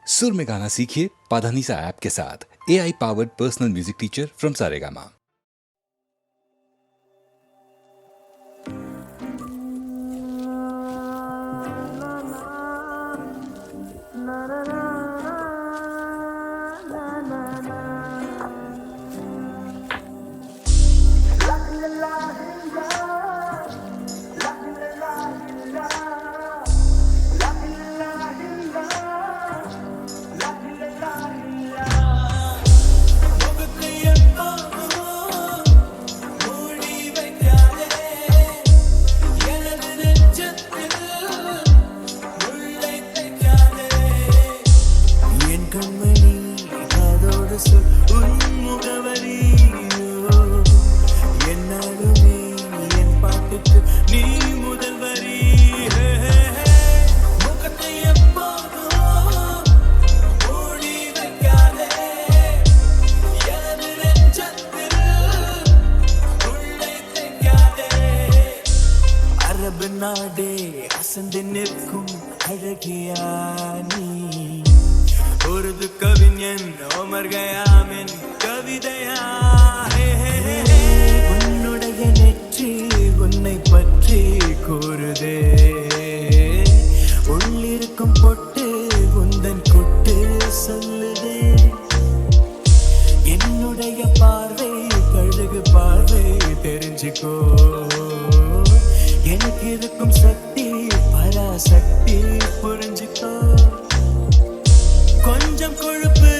सुर में गाना सीखिए पाधानीसा ऐप के साथ। AI powered personal music teacher from Saregama. நாடே அசந்து நிற்கும் அழகியானி ஒரு கவிஞன் ஓமர் கயாமின் கவிதையா உன்னுடைய நெற்றி உன்னை பற்றி கூறுதே உள்ளிருக்கும் பொட்டு உந்தன் கொட்டு சொல்லுதே என்னுடைய பார்வை கழுகு பார்வை தெரிஞ்சுக்கோ எனக்கு இருக்கும் சக்தி பராசக்தி புரிஞ்சுக்கோ கொஞ்சம் கொழுப்பு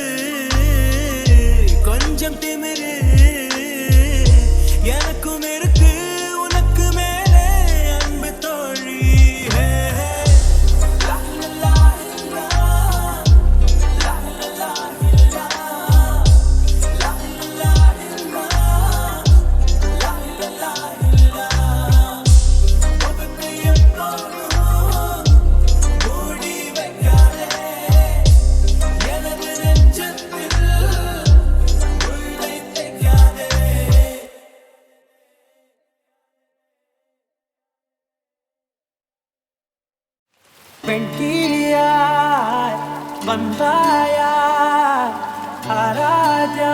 கொஞ்சம் திமிரு எனக்கும் இருக்கு உனக்கு மேலே அன்பு தோழி பெண்கிளியாய் வந்தாயா ஆராஜா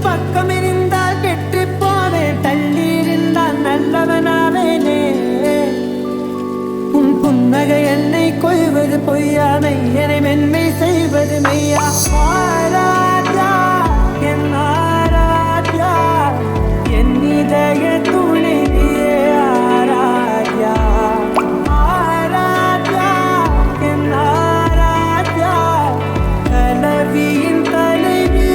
பக்கம் இருந்தால் கெட்டு போவே தள்ளி இருந்தால் நல்லவனாவேனே உன் புன்னகை என்னை கொய்வது பொய்யாமை என்னை மென்மை செய்வது மெய்யா ஆராத்யா என் ஆராத்யா என் இதய துணிவியே ஆராத்யா ஆராத்யா என் ஆராத்யா கலவியின் தலைவியே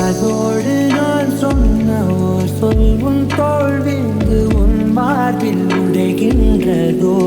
அதோடு நான் சொன்ன ஓர் சொல் உன் தோல்விந்து உன் மார்பில் உடைகின்றதோ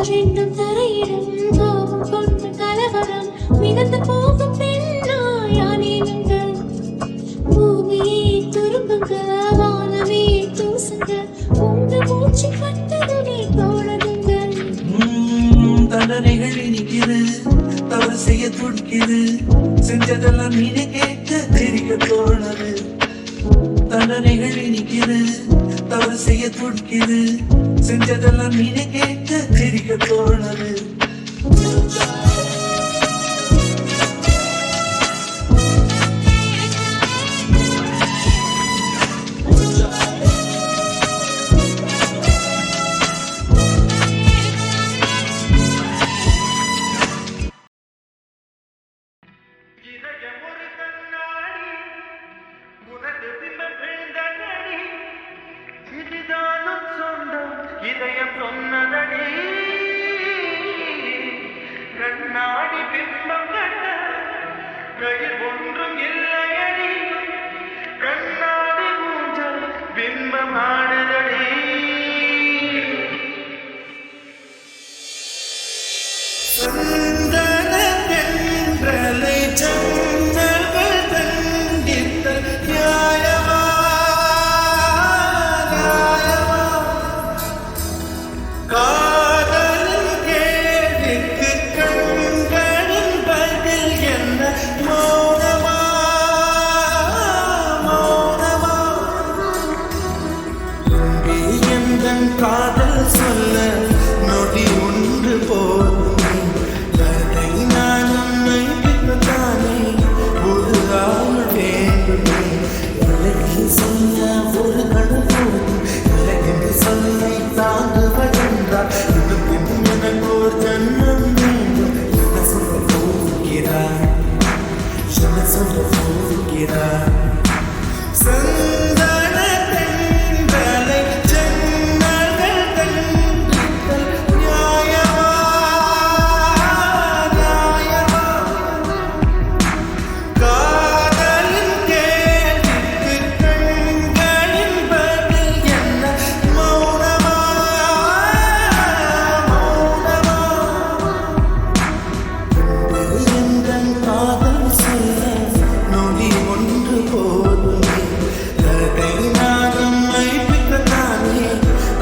வேண்டும் தரையிடம் கோபம் கொண்டு கலவரம் மிதந்து போகும் பெண்ணாயானேனுங்கள் பூமியே துரும்புங்க வானமே தூசுங்க உங்க மூச்சு பட்டதுமே தோழனுங்கள் தண்டனைகள் இனிக்குது தவறு செய்ய துடிக்குது செஞ்சதெல்லாம் நீனே கேட்க தெரிய தோணுது தண்டனைகள் இனிக்குது தவறு செய்ய துடிக்குது செஞ்சதெல்லாம் நீனே கேட்க தெரிய தோணுது இதயம் சொன்னதடி கண்ணாடி பிம்பம் கட்ட கையில் ஒன்றும் இல்லையடி கண்ணாடி மூஞ்சல் பிம்பம் ஆடுதடி சந்தன தென்றலை சந்தர்கள் தண்டித்த நியாயமா காதலின் கேள்விக்கு கண்களின் பதில் என்ன மௌனமா மௌனமா எந்தன் காதல் சொல்ல நொடி ஒன்று போதும் கதை நான் உன்னை பின்பற்றானே ஒரு ஆள் வேண்டுமே உலகில் சொல்ல ஒரு கணம் போதும் உலகென்று சொல்லை தாங்குவதென்றால் இன்னும் எனக்கு ஒரு ஜன்மம் வேண்டும் என்ன சொல்ல போகிறார் என்ன சொல்ல போகிறார் சந்தன தென்றலை ஜன்னல்கள் கண்டித்தல் நியாயமா நியாயமா காதலின் கேள்விக்கு கண்களின் பதில் என்ன மௌனமா மௌனமா எந்தன் காதல் சொல்ல நொடி ஒன்று போதுமே கதை நானும் மைப்பிக்கத்தானே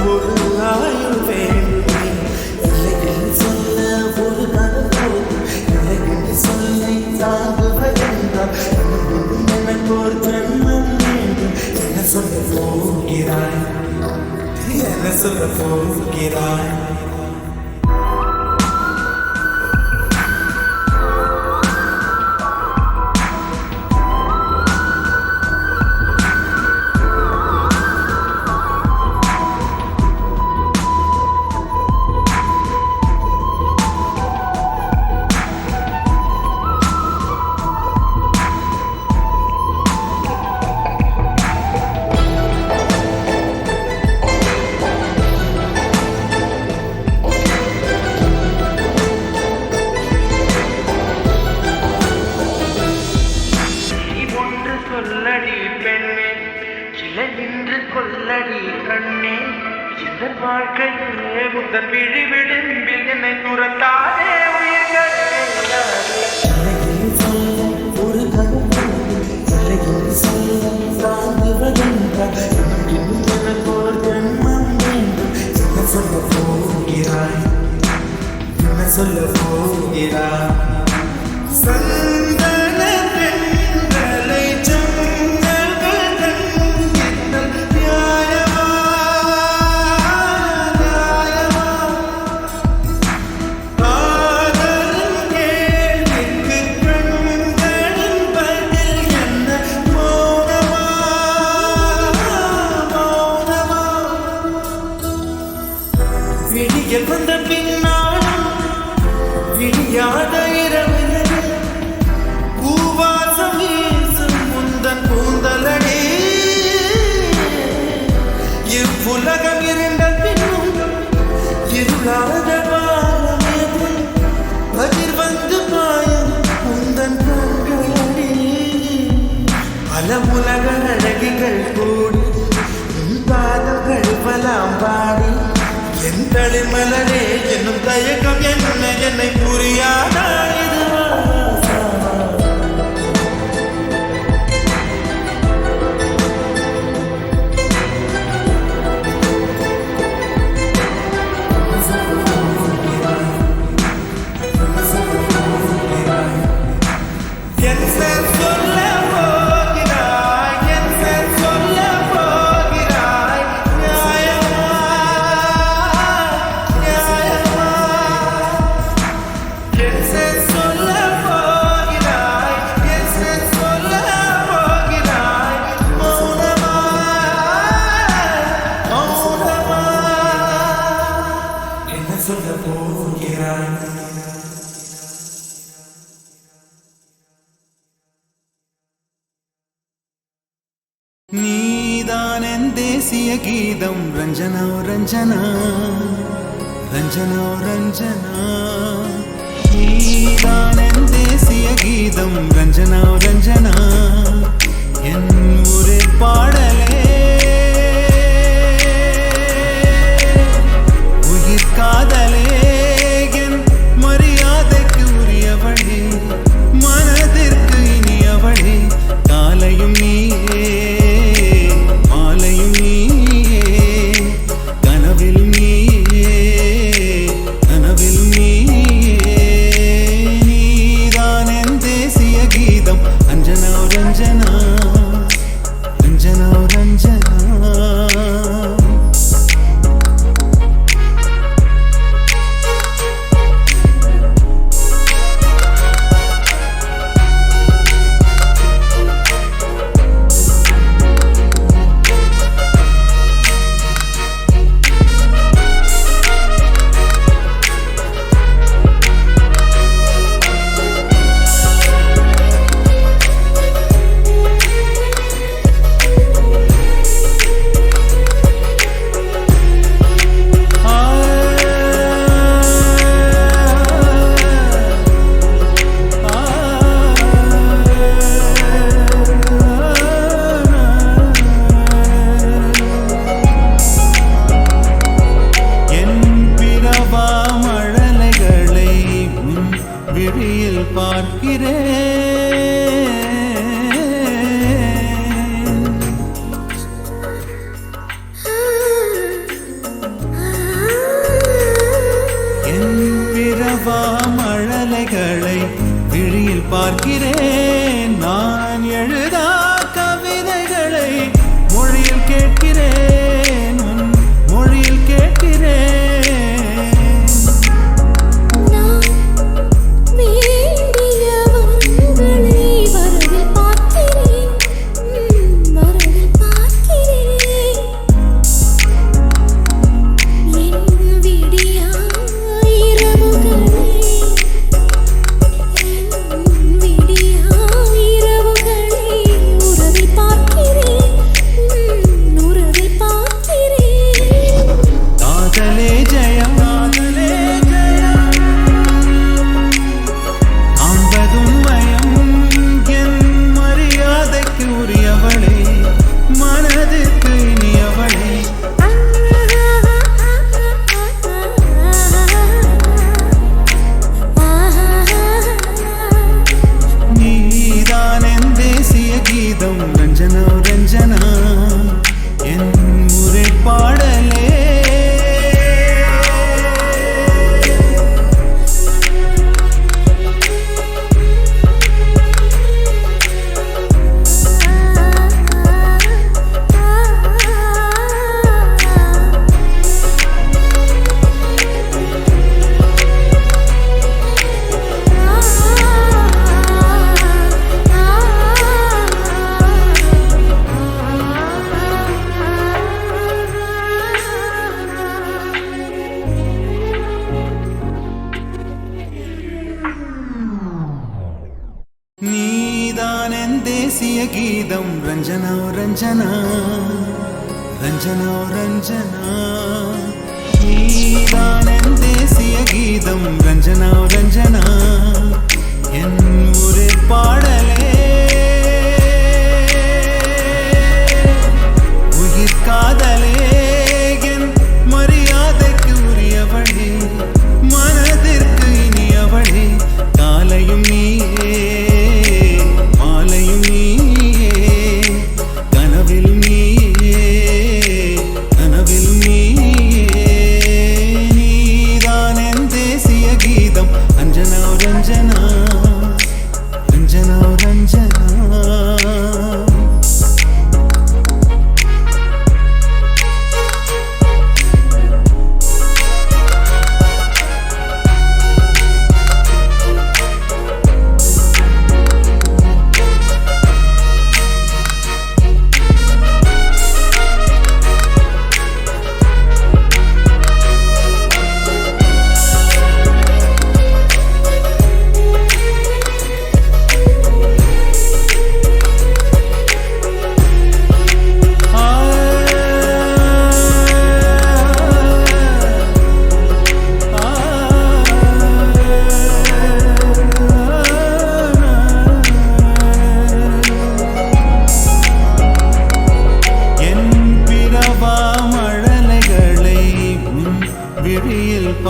ஒரு ஆயுள் வேண்டுமே இல்லையில் சொல்ல ஒரு கணம் போதும் இல்லையில் சொல்லை தாங்குவதென்றால் இன்னும் எனக்கு ஒரு ஜன்மம் வேண்டும் என்ன சொல்ல போகிறாய் என்ன சொல்ல போகிறாய் சொல்லடி பெண்ணே சில நின்று கொல்லடி கண்ணே இந்த வாழ்க்கையிலே முந்தன் விழி விளிம்பில் என்னை துறந்தாதே உயிர்களே ஒரு ஜன்மம் வேண்டும் என்ன சொல்ல போகிறாய் என்ன சொல்ல போகிறாய் சந்தன தென்றலை ஜன்னல்கள் கண்டித்தல் நியாயமா நியாயமா காதலின் கேள்விக்கு கண்களின் பதில் என்ன மௌனமா மௌனமா விடியல் வந்த பின்னாலும் விடியாத இரவினது பூவாசம் வீசும் முந்தன் பூந்தலடி இவ்வுலகம் இருண்ட பின்னும் இருளாத பாலமேது பதிர் வந்து பாயும் முந்தன் கண்களடி பல உலக அழகிகள் கூடி பாதங்கள் பலாம் பாடி என் தளிமலரே என்னும் போகிறாய். நீதான் என் தேசிய கீதம் ரஞ்சனா ரஞ்சனா ரஞ்சனா ரஞ்சனா. நீதான் என் தேசிய கீதம் ரஞ்சனா ரஞ்சனா. என் ஒரு பாடலே உயிர் காதலே என் மரியாதைக்கு உரியவளே மனதிற்கு இனியவளே. காலையும் நீயே மாலையும் நீயே கனவிலும் நீயே கனவிலும் நீயே. நீதான் என் தேசிய கீதம் அஞ்சனா ரஞ்சனா ரஞ்சனா ரஞ்சனா. விழியில் பார்க்கிறேன் என் பிறவா மழலைகளை விழியில் பார்க்கிறேன். நான் எழுதா கவிதைகளை மொழியில் கேட்கிறேன் உன் மொழியில் கேட்கிறேன். ரஞ்சனா ரஞ்சனா என் உரை பாடலே. நீதான் என் தேசிய கீதம் ரஞ்சனா ரஞ்சனா ரஞ்சனா ரஞ்சனா. நீதான் என் தேசிய கீதம் ரஞ்சனா ரஞ்சனா. என் ஒரு பாடலே உயிர் காதலே என் மரியாதைக்கு உரியவளே மனதிற்கு இனியவளே. காலையும் நீயே மாலையும் நீயே கனவிலும் நீயே கனவிலும் நீயே. நீதான் என் தேசிய கீதம் அஞ்சனா ரஞ்சனா ரஞ்சனா ரஞ்சனா.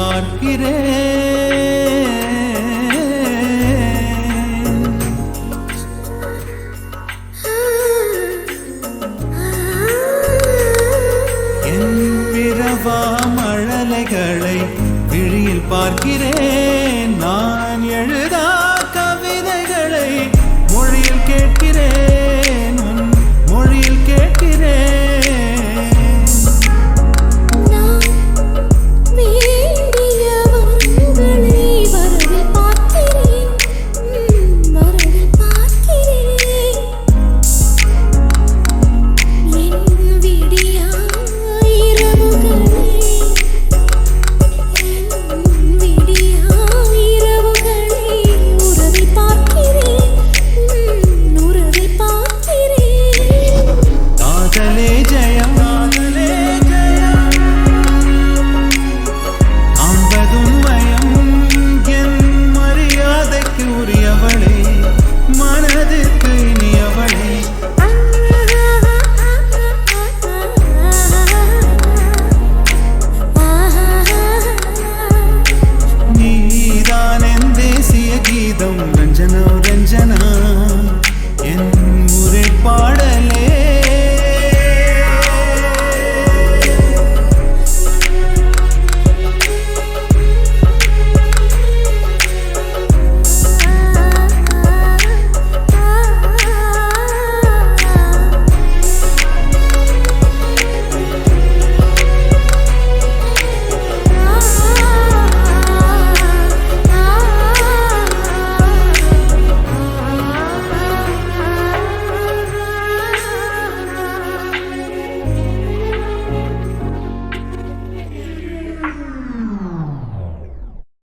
பார்க்கிறேன். என் விரவா மழலைகளை விழியில் பார்க்கிறேன். நான் எழுதா கவிதைகளை மொழியில் கேட்கிறேன். உன் மொழியில் கேட்கிறேன். நான் வேண்டியவர்களை வரவில் பார்க்கிறேன். வரவில் பார்க்கிறேன். என் விடியா இரவுகளை உறவில் பார்க்கிறேன். உறவில் பார்க்கிறேன். காதலே ஜெயம், காதலே ஜெயம். காண்பதுண்மயம் என் மரியாதைக்கு உரியவளே, மனதிற்கு இனியவளே. நீதான் என் தேசிய கீதம் ரஞ்சனா ரஞ்சனா.